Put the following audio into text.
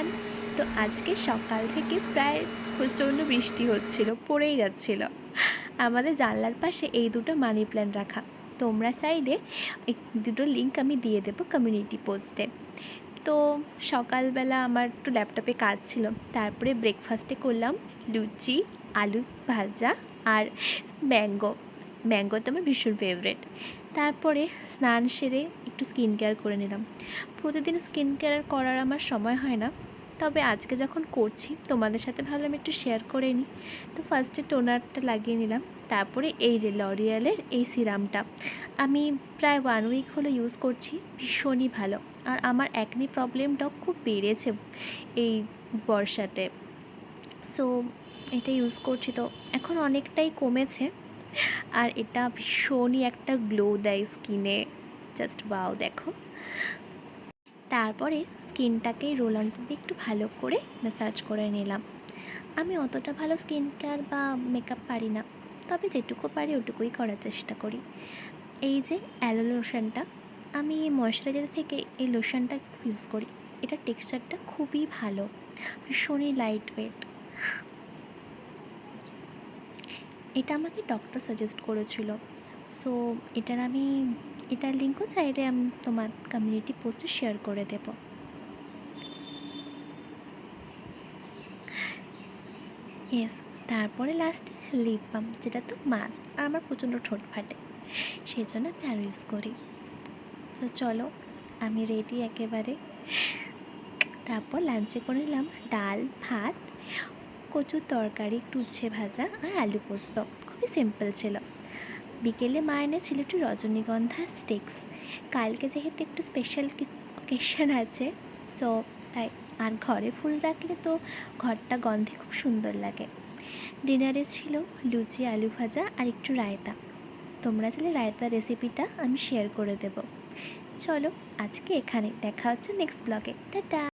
Everyone. তো আজকে সকাল থেকে প্রায় প্রচণ্ড বৃষ্টি হচ্ছিল, পড়েই যাচ্ছিল। আমাদের জানলার পাশে এই দুটো মানি প্ল্যান্ট রাখা। তোমরা চাইলে এই দুটো লিঙ্ক আমি দিয়ে দেবো কমিউনিটি পোস্টে। তো সকালবেলা আমার একটু ল্যাপটপে কাজ ছিল, তারপরে ব্রেকফাস্টে করলাম লুচি, আলু ভাজা আর ম্যাঙ্গো। ম্যাঙ্গো তো আমার ভীষণ ফেভারেট। তারপরে স্নান সেরে একটু স্কিন কেয়ার করে নিলাম। প্রতিদিন স্কিন কেয়ার করার আমার সময় হয় না, তবে আজকে যখন করছি তোমাদের সাথে ভাবলাম একটু শেয়ার করে নিই। তো ফার্স্টে টোনারটা লাগিয়ে নিলাম, তারপরে এই যে লরিয়ালের এই সিরামটা আমি প্রায় 1 উইক হলো ইউজ করছি, ভীষণই ভালো। আর আমার অ্যাকনি প্রবলেমটাও খুব বেড়েছে এই বর্ষাতে। সো এটা ইউজ করছি, তো এখন অনেকটাই কমেছে। আর এটা ভীষণই একটা গ্লো দেয় স্কিনে, জাস্ট ওয়াও দেখো। তারপরে স্কিনটাকে রোল অন দিয়ে একটু ভালো করে ম্যাসাজ করে নিলাম। আমি অতটা ভালো স্কিন কেয়ার বা মেকআপ পারি না, তবে যেটুকু পারি ওটুকুই করার চেষ্টা করি। এই যে অ্যালো লোশনটা, আমি ময়শ্চারাইজার থেকে এই লোশনটা ইউজ করি। এটার টেক্সচারটা খুবই ভালো, ভীষণই লাইট ওয়েট। এটা আমাকে ডক্টর সাজেস্ট করেছিল। সো এটার লিঙ্কও চাইলে আমি তোমার কমিউনিটি পোস্টে শেয়ার করে দেবো। ইয়েস। তারপরে লাস্টে লিপ বাম, যেটা তো মাস্ট। আর আমার প্রচণ্ড ঠোঁট ফাটে, সেই জন্য আমি আরও ইউজ করি। তো চলো, আমি রেডি একেবারে। তারপর লাঞ্চে করে নিলাম ডাল ভাত, কচুর তরকারি, একটু উচ্ছে ভাজা আর আলু পোস্ত। খুবই সিম্পল ছিল। বিকেলে মা এনেছিল একটু রজনীগন্ধা স্টিক্স। কালকে যেহেতু একটু স্পেশাল অকেশন আছে, সো তাই। আর ঘরে ফুল রাখলে তো ঘরটা গন্ধে খুব সুন্দর লাগে। ডিনারে ছিল লুচি, আলু ভাজা আর একটু রায়তা। তোমরা চাইলে রায়তার রেসিপিটা আমি শেয়ার করে দেব। চলো আজকে এখানে, দেখা হচ্ছে নেক্সট ব্লগে। টাটা।